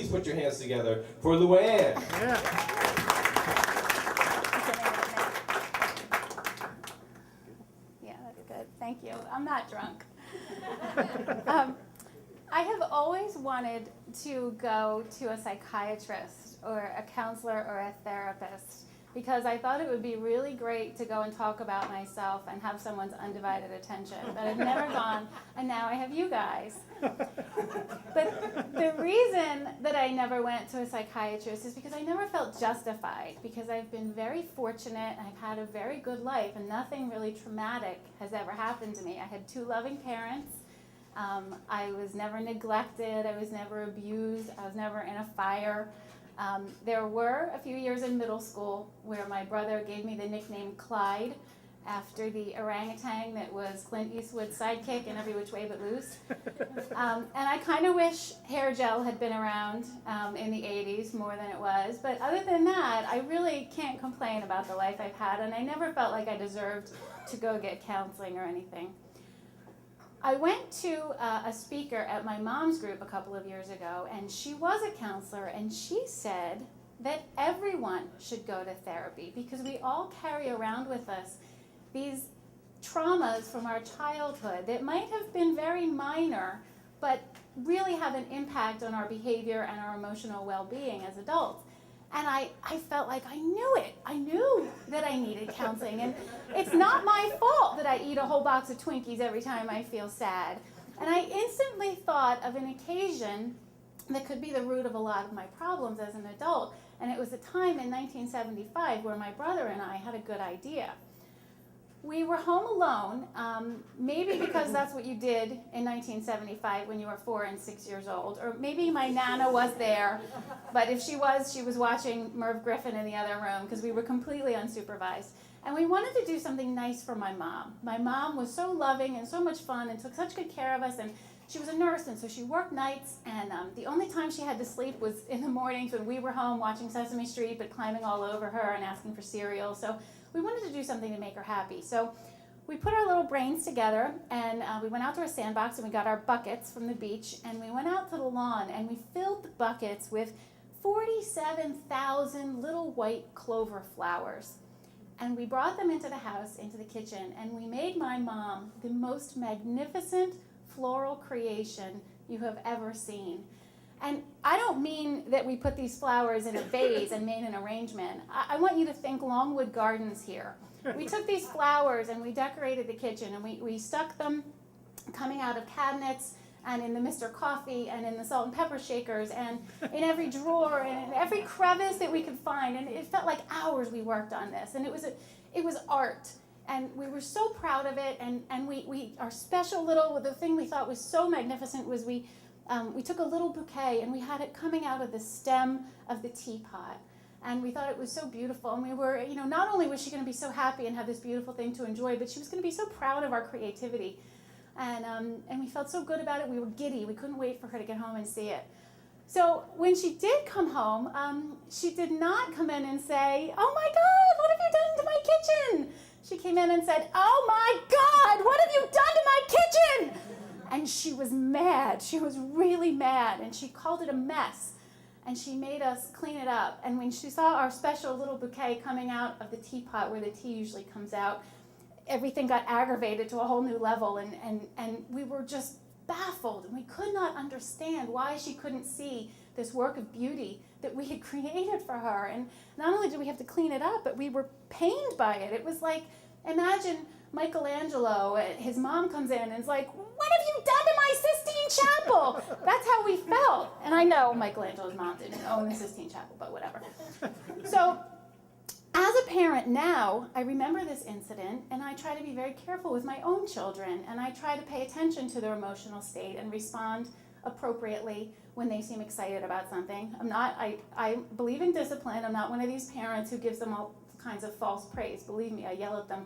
please put your hands together for Luanne. Yeah. Yeah, that's good. Thank you. I'm not drunk. I have always wanted to go to a psychiatrist or a counselor or a therapist because I thought it would be really great to go and talk about myself and have someone's undivided attention. But I've never gone, and now I have you guys. But the reason that I never went to a psychiatrist is because I never felt justified, because I've been very fortunate and I've had a very good life and nothing really traumatic has ever happened to me. I had 2 loving parents. I was never neglected. I was never abused. I was never in a fire. There were a few years in middle school where my brother gave me the nickname Clyde after the orangutan that was Clint Eastwood's sidekick in Every Which Way But Loose. And I kind of wish hair gel had been around in the 80s more than it was. But other than that, I really can't complain about the life I've had, and I never felt like I deserved to go get counseling or anything. I went to a speaker at my mom's group a couple of years ago, and she was a counselor, and she said that everyone should go to therapy because we all carry around with us these traumas from our childhood that might have been very minor, but really have an impact on our behavior and our emotional well-being as adults. And I felt like I knew it. I knew that I needed counseling. And it's not my fault that I eat a whole box of Twinkies every time I feel sad. And I instantly thought of an occasion that could be the root of a lot of my problems as an adult. And it was a time in 1975 where my brother and I had a good idea. We were home alone, maybe because that's what you did in 1975 when you were 4 and 6 years old, or maybe my Nana was there, but if she was watching Merv Griffin in the other room because we were completely unsupervised. And we wanted to do something nice for my mom. My mom was so loving and so much fun and took such good care of us, and she was a nurse, and so she worked nights, and the only time she had to sleep was in the mornings when we were home watching Sesame Street, but climbing all over her and asking for cereal. So we wanted to do something to make her happy. So we put our little brains together, and we went out to our sandbox, and we got our buckets from the beach, and we went out to the lawn, and we filled the buckets with 47,000 little white clover flowers. And we brought them into the house, into the kitchen, and we made my mom the most magnificent floral creation you have ever seen. And I don't mean that we put these flowers in a vase and made an arrangement. I want you to think Longwood Gardens here. We took these flowers and we decorated the kitchen, and we stuck them coming out of cabinets and in the Mr. Coffee and in the salt and pepper shakers and in every drawer and in every crevice that we could find. And it felt like hours we worked on this. And it was art. And we were so proud of it. And our special little, the thing we thought was so magnificent was we took a little bouquet and we had it coming out of the stem of the teapot. And we thought it was so beautiful. And we were, not only was she going to be so happy and have this beautiful thing to enjoy, but she was going to be so proud of our creativity. And we felt so good about it. We were giddy. We couldn't wait for her to get home and see it. So when she did come home, she did not come in and say, "Oh my God, what have you done to my kitchen?" She came in and said, "Oh my God, what have you done to my kitchen?" And she was mad. She was really mad. And she called it a mess. And she made us clean it up. And when she saw our special little bouquet coming out of the teapot where the tea usually comes out, everything got aggravated to a whole new level. And we were just baffled. And we could not understand why she couldn't see this work of beauty that we had created for her. And not only did we have to clean it up, but we were pained by it. It was like, imagine Michelangelo, his mom comes in and is like, "What have you done to my Sistine Chapel?" That's how we felt. And I know Michelangelo's mom didn't own the Sistine Chapel, but whatever. So as a parent now, I remember this incident, and I try to be very careful with my own children, and I try to pay attention to their emotional state and respond appropriately when they seem excited about something. I believe in discipline. I'm not one of these parents who gives them all kinds of false praise. Believe me, I yell at them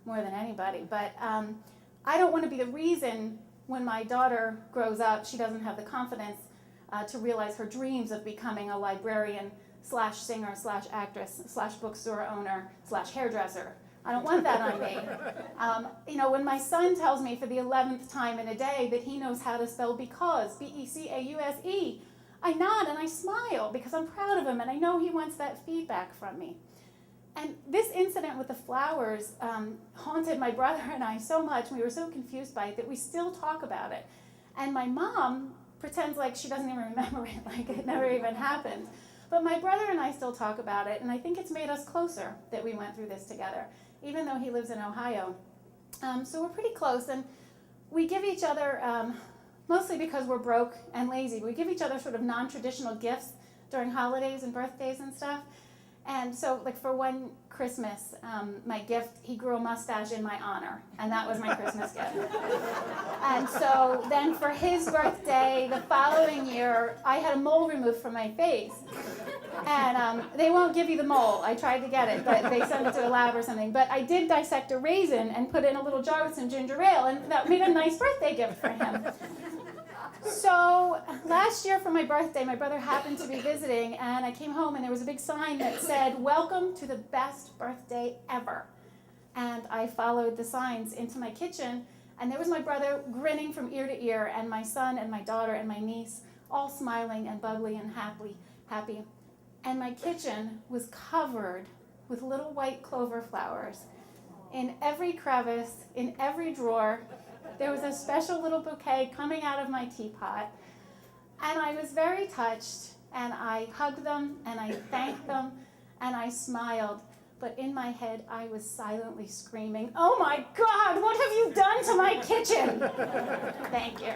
more than anybody. But I don't want to be the reason when my daughter grows up, she doesn't have the confidence to realize her dreams of becoming a librarian / singer / actress / bookstore owner / hairdresser. I don't want that on me. When my son tells me for the 11th time in a day that he knows how to spell because, Because, I nod and I smile because I'm proud of him and I know he wants that feedback from me. And this incident with the flowers haunted my brother and I so much, we were so confused by it that we still talk about it. And my mom pretends like she doesn't even remember it, like it never even happened. But my brother and I still talk about it, and I think it's made us closer that we went through this together, even though he lives in Ohio. So we're pretty close, and we give each other, mostly because we're broke and lazy, we give each other sort of non-traditional gifts during holidays and birthdays and stuff. And so, like for one Christmas, my gift, he grew a mustache in my honor, and that was my Christmas gift. And so then for his birthday, the following year, I had a mole removed from my face. And they won't give you the mole. I tried to get it, but they sent it to a lab or something. But I did dissect a raisin and put it in a little jar with some ginger ale, and that made a nice birthday gift for him. So last year for my birthday, my brother happened to be visiting, and I came home and there was a big sign that said, "Welcome to the best birthday ever." And I followed the signs into my kitchen, and there was my brother grinning from ear to ear, and my son and my daughter and my niece all smiling and bubbly and happy. And my kitchen was covered with little white clover flowers. In every crevice, in every drawer, there was a special little bouquet coming out of my teapot, and I was very touched, and I hugged them, and I thanked them, and I smiled, but in my head I was silently screaming, "Oh my God, what have you done to my kitchen?" Thank you.